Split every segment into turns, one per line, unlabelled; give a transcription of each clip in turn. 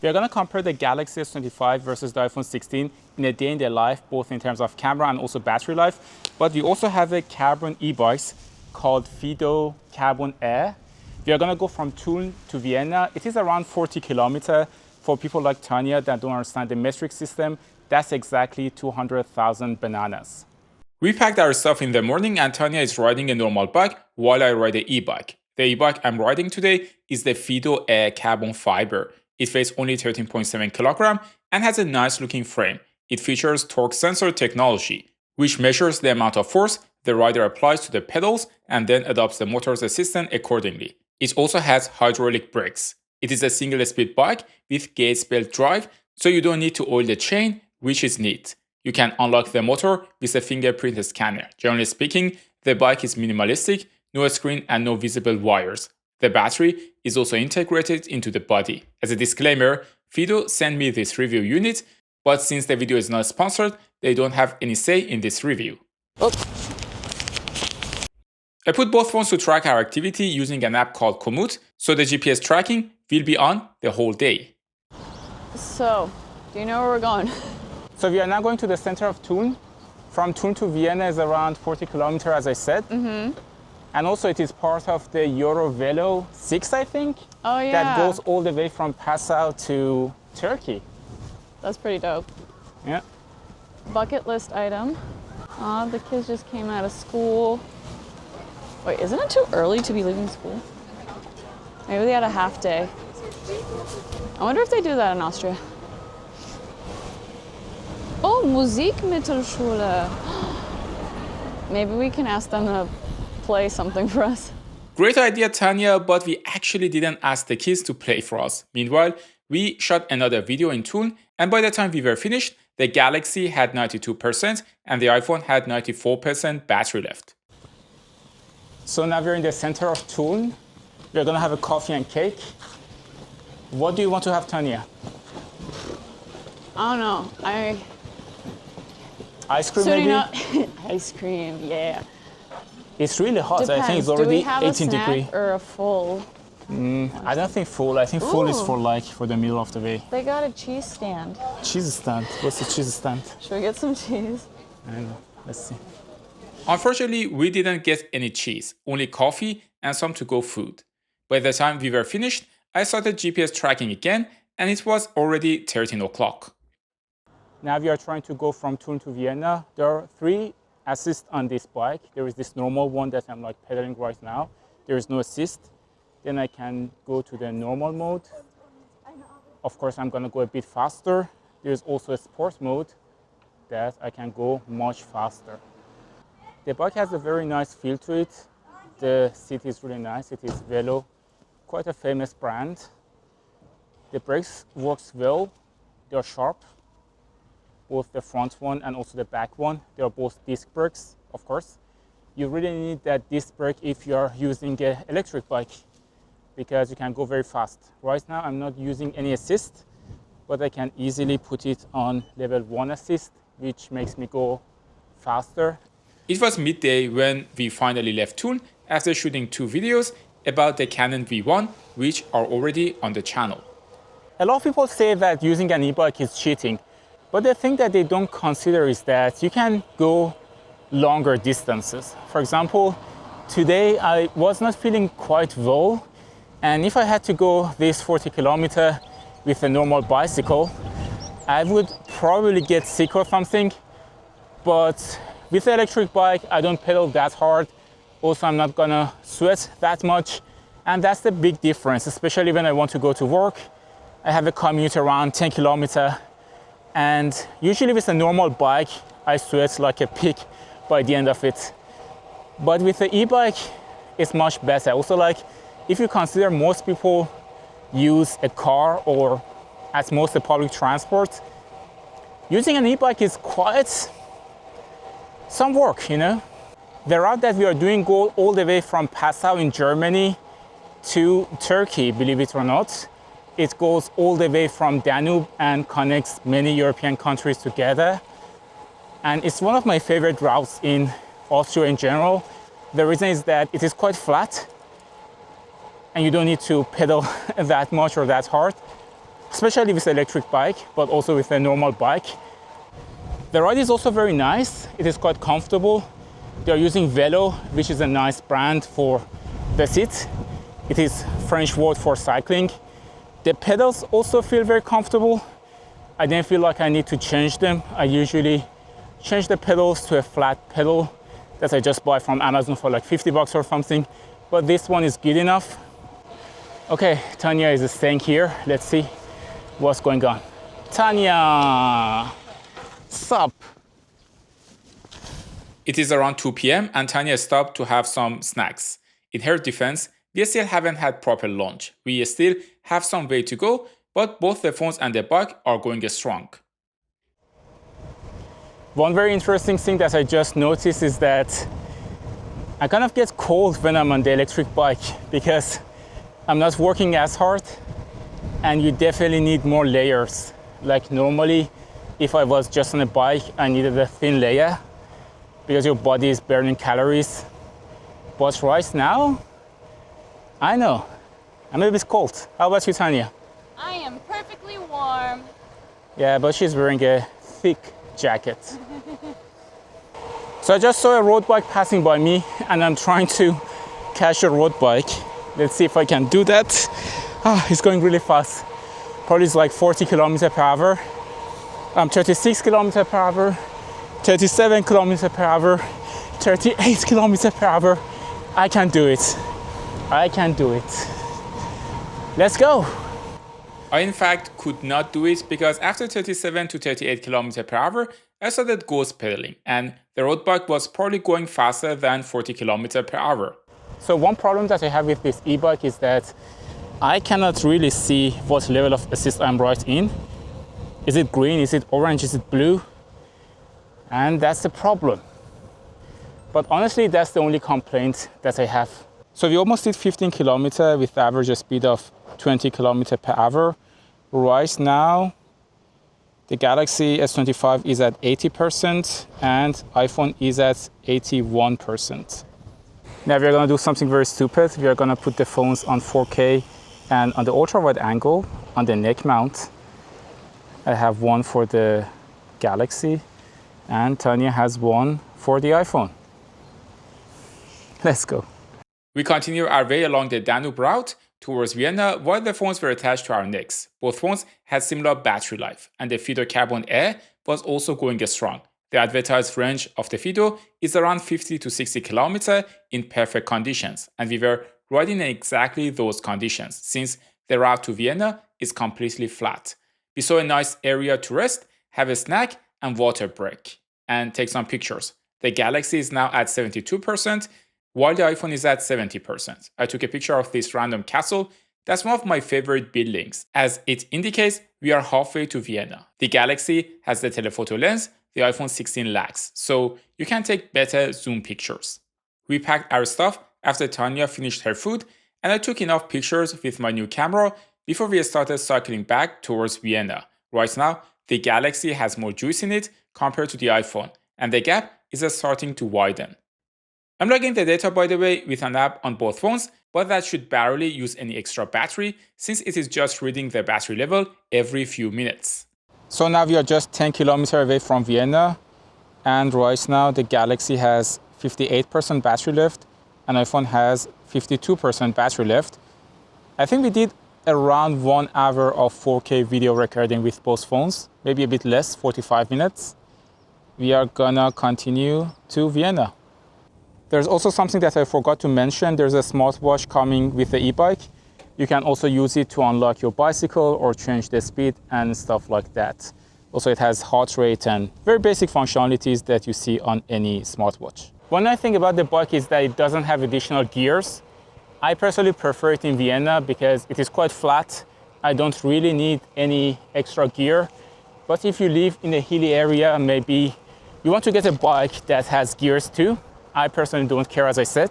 We are going to compare the Galaxy S25 versus the iPhone 16 in a day in their life, both in terms of camera and also battery life. But we also have a carbon e-bikes called Fiido Carbon Air. We are going to go from Tulln to Vienna. It is around 40 kilometers. For people like Tanya that don't understand the metric system, that's exactly 200,000 bananas. We packed our stuff in the morning and Tanya is riding a normal bike while I ride an e-bike. The e-bike I'm riding today is the Fiido Air carbon fiber. It weighs only 13.7 kilograms and has a nice looking frame. It features torque sensor technology, which measures the amount of force the rider applies to the pedals and then adopts the motor's assistance accordingly. It also has hydraulic brakes. It is a single-speed bike with gates belt drive, so you don't need to oil the chain, which is neat. You can unlock the motor with a fingerprint scanner. Generally speaking, the bike is minimalistic, no screen and no visible wires. The battery is also integrated into the body. As a disclaimer, Fiido sent me this review unit, but since the video is not sponsored, they don't have any say in this review. I put both phones to track our activity using an app called Komoot, so the GPS tracking will be on the whole day.
So, do you know where we're going?
So we are now going to the center of Tulln. From Tulln to Vienna is around 40 kilometers, as I said. And also it is part of the Velo 6, I think.
Oh yeah.
That goes all the way from Passau to Turkey.
That's pretty dope.
Yeah.
Bucket list item. The kids just came out of school. Wait, isn't it too early to be leaving school? Maybe they had a half day. I wonder if they do that in Austria. Oh, Musikmittelschule. Maybe we can ask them to play something for us.
Great idea, Tanya, but we actually didn't ask the kids to play for us. Meanwhile, we shot another video in Tulln, and by the time we were finished, the Galaxy had 92% and the iPhone had 94% battery left. So now we're in the center of Tulln. We're gonna have a coffee and cake. What do you want to have, Tanya?
I don't know.
Ice cream, maybe?
Ice cream, yeah.
It's really hot.
Depends.
I think it's already
Do we have
18 degrees.
Or a full?
I don't think full. I think full is for the middle of the way.
They got a cheese stand.
Cheese stand? What's the cheese stand?
Should we get some cheese?
I don't know. Let's see. Unfortunately, we didn't get any cheese, only coffee and some to-go food. By the time we were finished, I started GPS tracking again, and it was already 13 o'clock. Now we are trying to go from Tulln to Vienna. There are 3 assists on this bike. There is this normal one that I'm like pedaling right now. There is no assist. Then I can go to the normal mode. Of course, I'm gonna go a bit faster. There's also a sport mode that I can go much faster. The bike has a very nice feel to it. The seat is really nice. It is Velo, quite a famous brand. The brakes works well. They are sharp, both the front one and also the back one. They are both disc brakes, of course. You really need that disc brake if you are using an electric bike, because you can go very fast. Right now, I'm not using any assist, but I can easily put it on level 1 assist, which makes me go faster. It was midday when we finally left Tulln after shooting 2 videos about the Canon V1, which are already on the channel. A lot of people say that using an e-bike is cheating, but the thing that they don't consider is that you can go longer distances. For example, today I was not feeling quite well, and if I had to go this 40 kilometers with a normal bicycle, I would probably get sick or something. But with the electric bike, I don't pedal that hard. Also, I'm not gonna sweat that much. And that's the big difference, especially when I want to go to work. I have a commute around 10 kilometers. And usually with a normal bike, I sweat like a pig by the end of it. But with the e-bike, it's much better. Also, like, if you consider most people use a car or at most a public transport, using an e-bike is quite some work, you know. The route that we are doing goes all the way from Passau in Germany to Turkey, believe it or not. It goes all the way from Danube and connects many European countries together. And it's one of my favorite routes in Austria in general. The reason is that it is quite flat and you don't need to pedal that much or that hard.
especially with electric bike, but also with a normal bike. The ride is also very nice. It is quite comfortable. They are using Velo, which is a nice brand for the seat. It is French word for cycling. The pedals also feel very comfortable. I didn't feel like I need to change them. I usually change the pedals to a flat pedal that I just buy from Amazon for like 50 bucks or something. But this one is good enough. Okay, Tanya is staying here. Let's see what's going on. Tanya, sup?
It is around 2 p.m. and Tanya stopped to have some snacks. In her defense, we still haven't had proper lunch. We still have some way to go, but both the phones and the bike are going strong.
One very interesting thing that I just noticed is that I kind of get cold when I'm on the electric bike because I'm not working as hard, and you definitely need more layers. Like normally, if I was just on a bike, I needed a thin layer because your body is burning calories. But right now, I know, I'm a bit cold. How about you, Tanya?
I am perfectly warm.
Yeah, but she's wearing a thick jacket. So I just saw a road bike passing by me and I'm trying to catch a road bike. Let's see if I can do that. It's going really fast. Probably it's like 40 kilometers per hour. 36 kilometers per hour, 37 kilometers per hour, 38 kilometers per hour. I can do it. I can do it. Let's go.
I in fact could not do it because after 37 to 38 km per hour, I started ghost pedaling and the road bike was probably going faster than 40 km per hour.
So one problem that I have with this e-bike is that I cannot really see what level of assist I'm right in. Is it green? Is it orange? Is it blue? And that's the problem. But honestly, that's the only complaint that I have. So we almost did 15 kilometers with the average speed of 20 kilometers per hour. Right now, the Galaxy S25 is at 80% and iPhone is at 81%. Now we're gonna do something very stupid. We are gonna put the phones on 4K and on the ultra wide angle on the neck mount. I have one for the Galaxy and Tanya has one for the iPhone. Let's go.
We continue our way along the Danube route towards Vienna while the phones were attached to our necks. Both phones had similar battery life and the Fiido Carbon Air was also going strong. The advertised range of the Fiido is around 50 to 60 kilometers in perfect conditions and we were riding in exactly those conditions since the route to Vienna is completely flat. We saw a nice area to rest, have a snack and water break and take some pictures. The Galaxy is now at 72%, while the iPhone is at 70%. I took a picture of this random castle. That's one of my favorite buildings, as it indicates we are halfway to Vienna. The Galaxy has the telephoto lens, the iPhone 16 lacks, so you can take better zoom pictures. We packed our stuff after Tanya finished her food, and I took enough pictures with my new camera before we started cycling back towards Vienna. Right now, the Galaxy has more juice in it compared to the iPhone, and the gap is starting to widen. I'm logging the data by the way with an app on both phones, but that should barely use any extra battery since it is just reading the battery level every few minutes.
So now we are just 10 kilometers away from Vienna, and right now the Galaxy has 58% battery left and iPhone has 52% battery left. I think we did around 1 hour of 4K video recording with both phones, maybe a bit less, 45 minutes. We are gonna continue to Vienna. There's also something that I forgot to mention. There's a smartwatch coming with the e-bike. You can also use it to unlock your bicycle or change the speed and stuff like that. Also, it has heart rate and very basic functionalities that you see on any smartwatch. One nice thing about the bike is that it doesn't have additional gears. I personally prefer it in Vienna because it is quite flat. I don't really need any extra gear. But if you live in a hilly area, maybe you want to get a bike that has gears too. I personally don't care, as I said.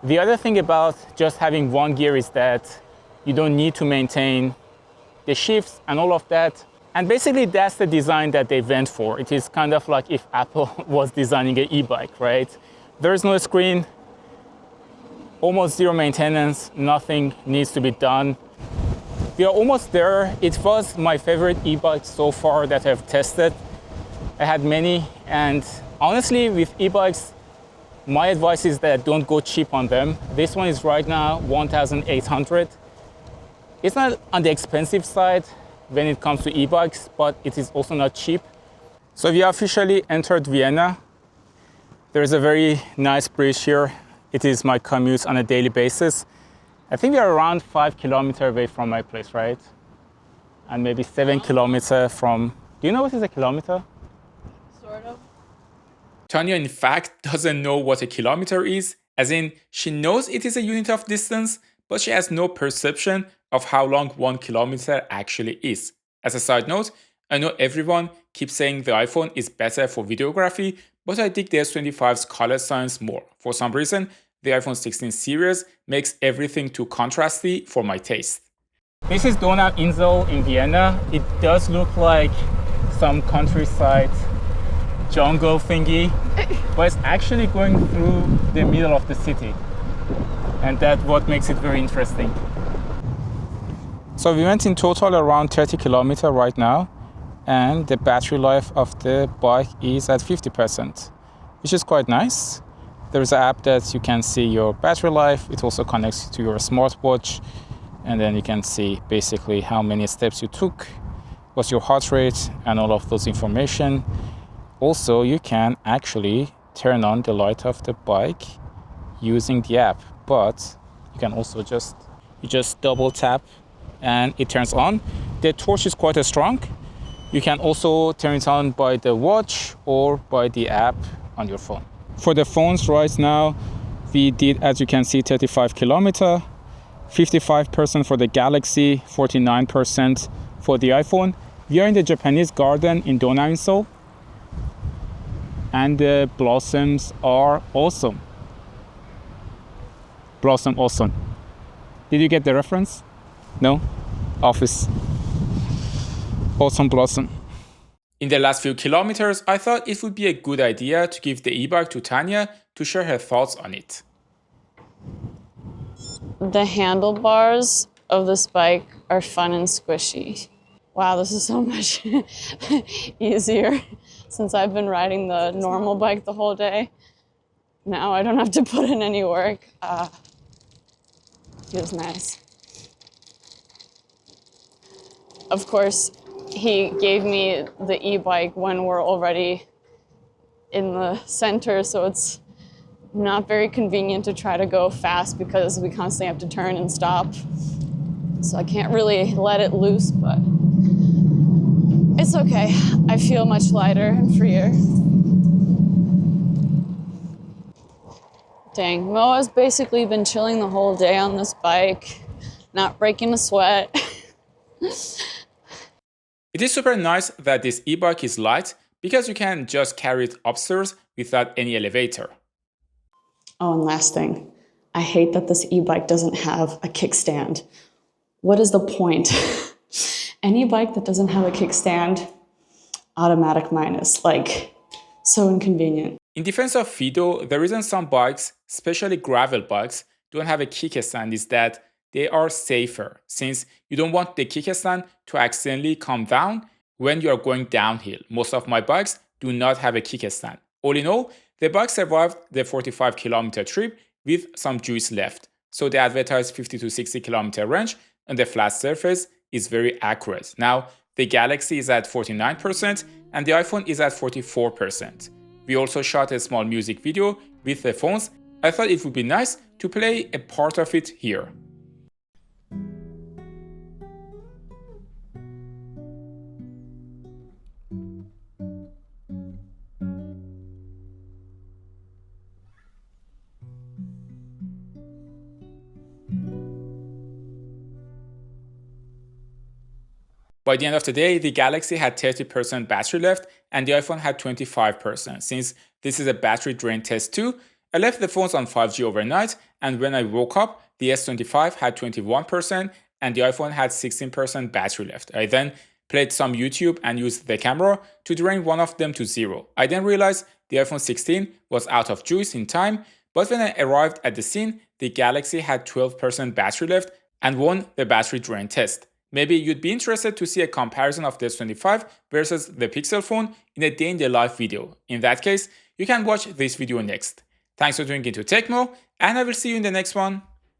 The other thing about just having one gear is that you don't need to maintain the shifts and all of that. And basically that's the design that they went for. It is kind of like if Apple was designing an e-bike, right? There is no screen, almost zero maintenance, nothing needs to be done. We are almost there. It was my favorite e-bike so far that I've tested. I had many, and honestly, with e-bikes, my advice is that don't go cheap on them. This one is right now 1,800. It's not on the expensive side when it comes to e-bikes, but it is also not cheap. So we officially entered Vienna. There is a very nice bridge here. It is my commute on a daily basis. I think we are around 5 kilometers away from my place, right? And maybe 7 kilometers from... Do you know what is a kilometer?
Sort of.
Tanya, in fact, doesn't know what a kilometer is, as in, she knows it is a unit of distance, but she has no perception of how long 1 kilometer actually is. As a side note, I know everyone keeps saying the iPhone is better for videography, but I dig the S25's color science more. For some reason, the iPhone 16 series makes everything too contrasty for my taste.
This is Donau Insel in Vienna. It does look like some countryside jungle thingy, but it's actually going through the middle of the city. And that's what makes it very interesting. So we went in total around 30 kilometers right now, and the battery life of the bike is at 50%, which is quite nice. There's an app that you can see your battery life. It also connects to your smartwatch, and then you can see basically how many steps you took, what's your heart rate, and all of those information. Also, you can actually turn on the light of the bike using the app, but you can also just double tap and it turns on. The torch is quite strong. You can also turn it on by the watch or by the app on your phone. For the phones right now, we did, as you can see, 35 kilometers, 55% for the Galaxy, 49% for the iPhone. We are in the Japanese garden in Donau Insel, and the blossoms are awesome. Blossom awesome. Did you get the reference? No? Office. Awesome blossom.
In the last few kilometers, I thought it would be a good idea to give the e-bike to Tanya to share her thoughts on it.
The handlebars of this bike are fun and squishy. Wow, this is so much easier since I've been riding the normal bike the whole day. Now I don't have to put in any work. Feels nice. Of course, he gave me the e-bike when we're already in the center, so it's not very convenient to try to go fast because we constantly have to turn and stop. So I can't really let it loose, but it's okay. I feel much lighter and freer. Dang, Mo has basically been chilling the whole day on this bike, not breaking a sweat.
It is super nice that this e-bike is light because you can just carry it upstairs without any elevator.
Oh, and last thing, I hate that this e-bike doesn't have a kickstand. What is the point? Any bike that doesn't have a kickstand, automatic minus, like so inconvenient.
In defense of Fiido, the reason some bikes, especially gravel bikes, don't have a kickstand is that they are safer, since you don't want the kickstand to accidentally come down when you are going downhill. Most of my bikes do not have a kickstand. All in all, the bike survived the 45 kilometer trip with some juice left. So the advertised 50 to 60 kilometer range on the flat surface is very accurate. Now, the Galaxy is at 49% and the iPhone is at 44%. We also shot a small music video with the phones. I thought it would be nice to play a part of it here. By the end of the day, the Galaxy had 30% battery left and the iPhone had 25%. Since this is a battery drain test too, I left the phones on 5G overnight, and when I woke up, the S25 had 21% and the iPhone had 16% battery left. I then played some YouTube and used the camera to drain one of them to 0. I then realized the iPhone 16 was out of juice in time, but when I arrived at the scene, the Galaxy had 12% battery left and won the battery drain test. Maybe you'd be interested to see a comparison of the S25 versus the Pixel phone in a day in the life video. In that case, you can watch this video next. Thanks for tuning into Techmo, and I will see you in the next one.